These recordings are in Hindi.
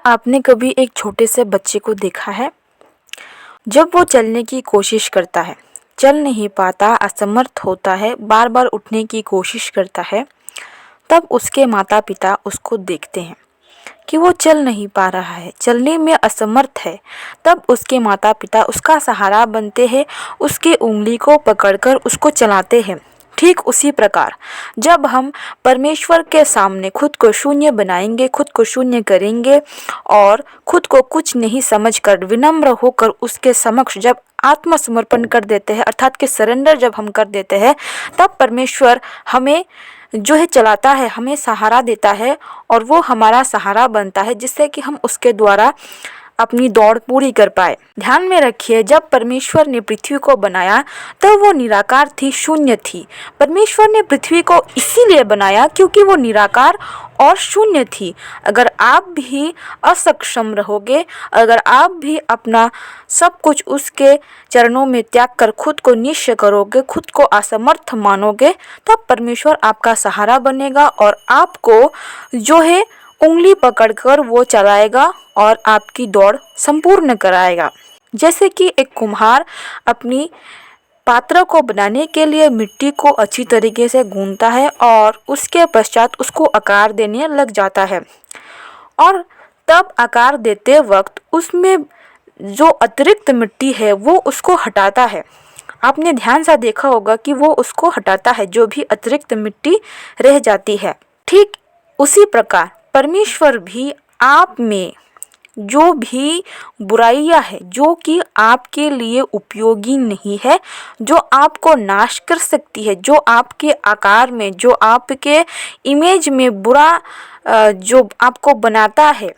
आपने कभी एक छोटे से बच्चे को देखा है? जब वो चलने की कोशिश करता है, चल नहीं पाता, असमर्थ होता है, बार बार उठने की कोशिश करता है, तब उसके माता पिता उसको देखते हैं कि वो चल नहीं पा रहा है, चलने में असमर्थ है। तब उसके माता पिता उसका सहारा बनते हैं, उसके उंगली को पकड़कर उसको चलाते हैं। ठीक उसी प्रकार जब हम परमेश्वर के सामने खुद को शून्य बनाएंगे, खुद को शून्य करेंगे और खुद को कुछ नहीं समझकर विनम्र होकर उसके समक्ष जब आत्मसमर्पण कर देते हैं, अर्थात कि सरेंडर जब हम कर देते हैं, तब परमेश्वर हमें जो है चलाता है, हमें सहारा देता है और वो हमारा सहारा बनता है, जिससे कि हम उसके द्वारा अपनी दौड़ पूरी कर पाए। ध्यान में रखिए, जब परमेश्वर ने पृथ्वी को बनाया तब वो निराकार थी, शून्य थी। परमेश्वर ने पृथ्वी को इसीलिए बनाया क्योंकि वो निराकार और शून्य थी। अगर आप भी असक्षम रहोगे, अगर आप भी अपना सब कुछ उसके चरणों में त्याग कर खुद को निश्चय करोगे, खुद को असमर्थ मानोगे, तब परमेश्वर आपका सहारा बनेगा और आपको जो है उंगली पकड़कर वो चलाएगा और आपकी दौड़ संपूर्ण कराएगा। जैसे कि एक कुम्हार अपनी पात्र को बनाने के लिए मिट्टी को अच्छी तरीके से गूंथता है और उसके पश्चात उसको आकार देने लग जाता है, और तब आकार देते वक्त उसमें जो अतिरिक्त मिट्टी है वो उसको हटाता है। आपने ध्यान से देखा होगा कि वो उसको हटाता है, जो भी अतिरिक्त मिट्टी रह जाती है। ठीक उसी प्रकार परमेश्वर भी आप में जो भी बुराइयां है, जो कि आपके लिए उपयोगी नहीं है, जो आपको नाश कर सकती है, जो आपके आकार में, जो आपके इमेज में बुरा जो आपको बनाता है,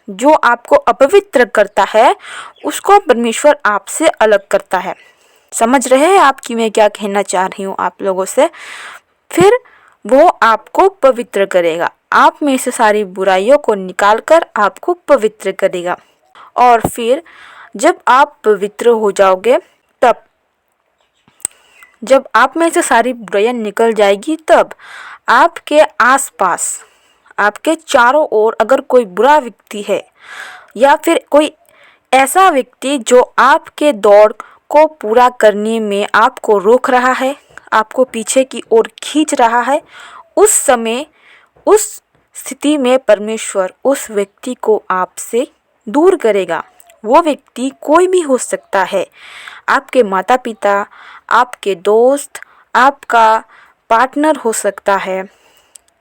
जो आपको अपवित्र करता है, उसको परमेश्वर आपसे अलग करता है। समझ रहे हैं आप कि मैं क्या कहना चाह रही हूँ आप लोगों से? फिर वो आपको पवित्र करेगा, आप में से सारी बुराइयों को निकालकर आपको पवित्र करेगा। और फिर जब आप पवित्र हो जाओगे, तब जब आप में से सारी बुराइयां निकल जाएगी, तब आपके आसपास, आपके चारों ओर अगर कोई बुरा व्यक्ति है या फिर कोई ऐसा व्यक्ति जो आपके दौड़ को पूरा करने में आपको रोक रहा है, आपको पीछे की ओर खींच रहा है, उस समय, उस स्थिति में परमेश्वर उस व्यक्ति को आपसे दूर करेगा। वो व्यक्ति कोई भी हो सकता है, आपके माता पिता, आपके दोस्त, आपका पार्टनर हो सकता है,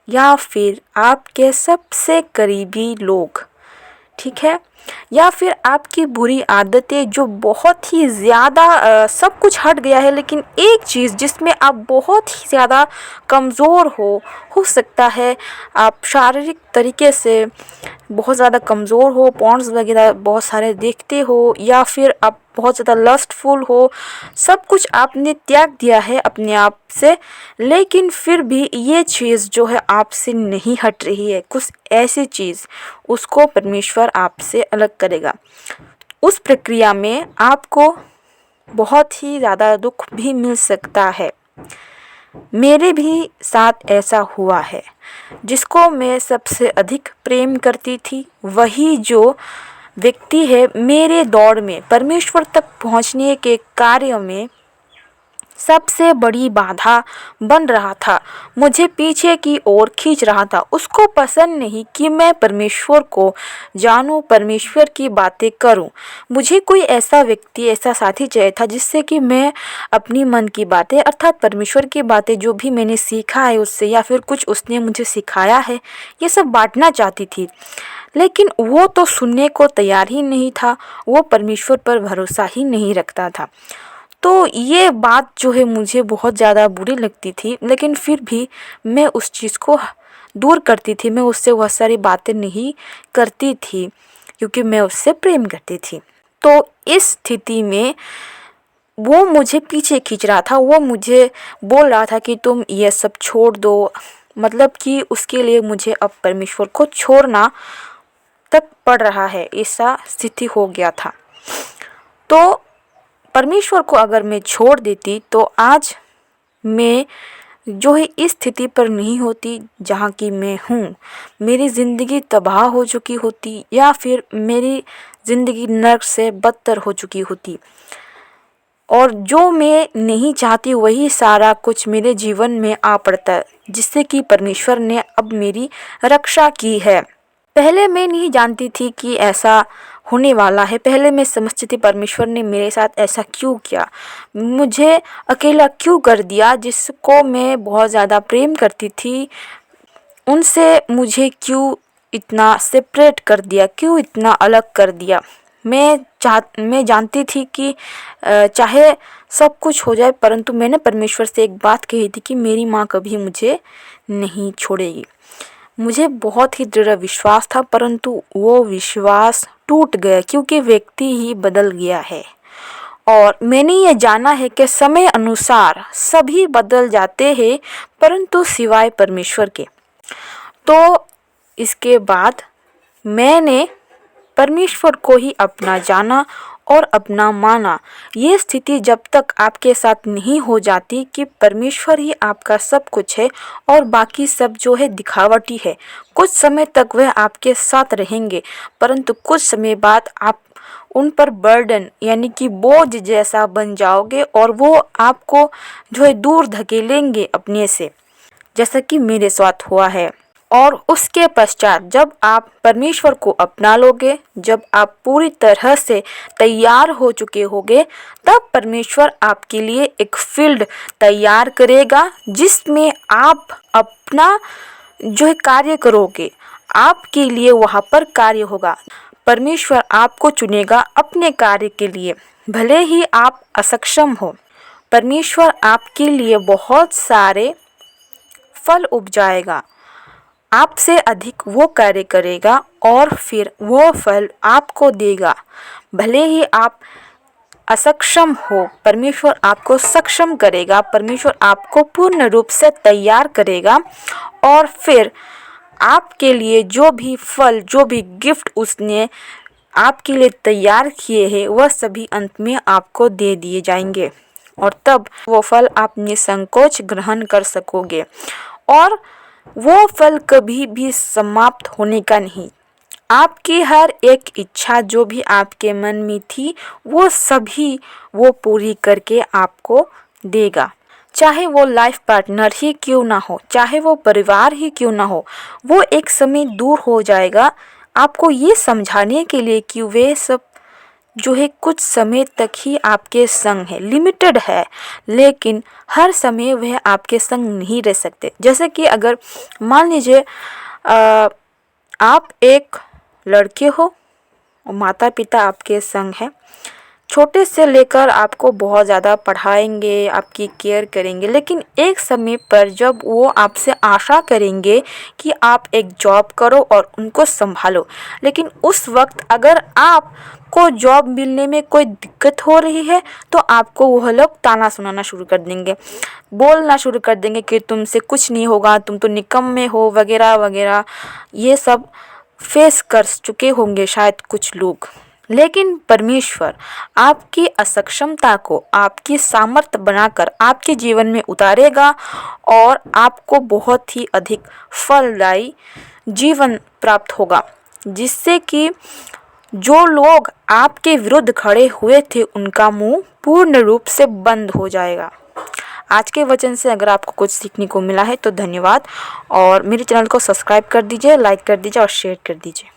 या फिर आपके सबसे करीबी लोग, ठीक है, या फिर आपकी बुरी आदतें जो बहुत ही ज़्यादा सब कुछ हट गया है, लेकिन एक चीज़ जिसमें आप बहुत ही ज़्यादा कमज़ोर हो सकता है, आप शारीरिक तरीके से बहुत ज़्यादा कमज़ोर हो, पॉर्न्स वगैरह बहुत सारे देखते हो, या फिर आप बहुत ज़्यादा लस्टफुल हो, सब कुछ आपने त्याग दिया है अपने आप से, लेकिन फिर भी ये चीज़ जो है आपसे नहीं हट रही है, कुछ ऐसी चीज़, उसको परमेश्वर आपसे अलग करेगा। उस प्रक्रिया में आपको बहुत ही ज़्यादा दुख भी मिल सकता है। मेरे भी साथ ऐसा हुआ है। जिसको मैं सबसे अधिक प्रेम करती थी, वही जो व्यक्ति है मेरे दौड़ में, परमेश्वर तक पहुंचने के कार्य में सबसे बड़ी बाधा बन रहा था, मुझे पीछे की ओर खींच रहा था। उसको पसंद नहीं कि मैं परमेश्वर को जानूं, परमेश्वर की बातें करूं। मुझे कोई ऐसा व्यक्ति, ऐसा साथी चाहिए था जिससे कि मैं अपनी मन की बातें, अर्थात परमेश्वर की बातें जो भी मैंने सीखा है उससे, या फिर कुछ उसने मुझे सिखाया है, ये सब बांटना चाहती थी। लेकिन वो तो सुनने को तैयार ही नहीं था, वो परमेश्वर पर भरोसा ही नहीं रखता था। तो ये बात जो है मुझे बहुत ज़्यादा बुरी लगती थी, लेकिन फिर भी मैं उस चीज़ को दूर करती थी, मैं उससे बहुत सारी बातें नहीं करती थी क्योंकि मैं उससे प्रेम करती थी। तो इस स्थिति में वो मुझे पीछे खींच रहा था, वो मुझे बोल रहा था कि तुम ये सब छोड़ दो, मतलब कि उसके लिए मुझे अब परमेश्वर को छोड़ना तक पड़ रहा है, ऐसा स्थिति हो गया था। तो परमेश्वर को अगर मैं छोड़ देती तो आज मैं जो है इस स्थिति पर नहीं होती जहाँ की मैं हूँ, मेरी ज़िंदगी तबाह हो चुकी होती या फिर मेरी ज़िंदगी नर्क से बदतर हो चुकी होती। और जो मैं नहीं चाहती वही सारा कुछ मेरे जीवन में आ पड़ता है, जिससे कि परमेश्वर ने अब मेरी रक्षा की है। पहले मैं नहीं जानती थी कि ऐसा होने वाला है। पहले मैं समझती थी परमेश्वर ने मेरे साथ ऐसा क्यों किया, मुझे अकेला क्यों कर दिया, जिसको मैं बहुत ज़्यादा प्रेम करती थी उनसे मुझे क्यों इतना सेपरेट कर दिया, क्यों इतना अलग कर दिया। मैं जानती थी कि चाहे सब कुछ हो जाए, परंतु मैंने परमेश्वर से एक बात कही थी कि मेरी माँ कभी मुझे नहीं छोड़ेगी। मुझे बहुत ही दृढ़ विश्वास था, परंतु वो विश्वास टूट गया क्योंकि व्यक्ति ही बदल गया है। और मैंने ये जाना है कि समय अनुसार सभी बदल जाते हैं, परंतु सिवाय परमेश्वर के। तो इसके बाद मैंने परमेश्वर को ही अपना जाना और अपना माना। ये स्थिति जब तक आपके साथ नहीं हो जाती कि परमेश्वर ही आपका सब कुछ है और बाकी सब जो है दिखावटी है, कुछ समय तक वह आपके साथ रहेंगे, परंतु कुछ समय बाद आप उन पर बर्डन यानी कि बोझ जैसा बन जाओगे और वो आपको जो है दूर धकेलेंगे अपने से, जैसा कि मेरे साथ हुआ है। और उसके पश्चात जब आप परमेश्वर को अपना लोगे, जब आप पूरी तरह से तैयार हो चुके होगे, तब परमेश्वर आपके लिए एक फील्ड तैयार करेगा जिसमें आप अपना जो है कार्य करोगे। आपके लिए वहाँ पर कार्य होगा। परमेश्वर आपको चुनेगा अपने कार्य के लिए, भले ही आप असक्षम हो। परमेश्वर आपके लिए बहुत सारे फल उपजाएगा, आपसे अधिक वो कार्य करेगा और फिर वो फल आपको देगा। भले ही आप असक्षम हो, परमेश्वर आपको सक्षम करेगा, परमेश्वर आपको पूर्ण रूप से तैयार करेगा और फिर आपके लिए जो भी फल, जो भी गिफ्ट उसने आपके लिए तैयार किए हैं, वह सभी अंत में आपको दे दिए जाएंगे और तब वो फल आप निसंकोच ग्रहण कर सकोगे। और वो फल कभी भी समाप्त होने का नहीं। आपकी हर एक इच्छा जो भी आपके मन में थी, वो सभी वो पूरी करके आपको देगा। चाहे वो लाइफ पार्टनर ही क्यों ना हो, चाहे वो परिवार ही क्यों ना हो, वो एक समय दूर हो जाएगा आपको ये समझाने के लिए कि वे सब जो है कुछ समय तक ही आपके संग है, लिमिटेड है, लेकिन हर समय वह आपके संग नहीं रह सकते। जैसे कि अगर मान लीजिए आप एक लड़के हो और माता पिता आपके संग है, छोटे से लेकर आपको बहुत ज़्यादा पढ़ाएंगे, आपकी केयर करेंगे, लेकिन एक समय पर जब वो आपसे आशा करेंगे कि आप एक जॉब करो और उनको संभालो, लेकिन उस वक्त अगर आपको जॉब मिलने में कोई दिक्कत हो रही है तो आपको वह लोग ताना सुनाना शुरू कर देंगे, बोलना शुरू कर देंगे कि तुमसे कुछ नहीं होगा, तुम तो निकम्मे हो वगैरह वगैरह। ये सब फेस कर चुके होंगे शायद कुछ लोग। लेकिन परमेश्वर आपकी असक्षमता को आपकी सामर्थ्य बनाकर आपके जीवन में उतारेगा और आपको बहुत ही अधिक फलदायी जीवन प्राप्त होगा, जिससे कि जो लोग आपके विरुद्ध खड़े हुए थे उनका मुंह पूर्ण रूप से बंद हो जाएगा। आज के वचन से अगर आपको कुछ सीखने को मिला है तो धन्यवाद, और मेरे चैनल को सब्सक्राइब कर दीजिए, लाइक कर दीजिए और शेयर कर दीजिए।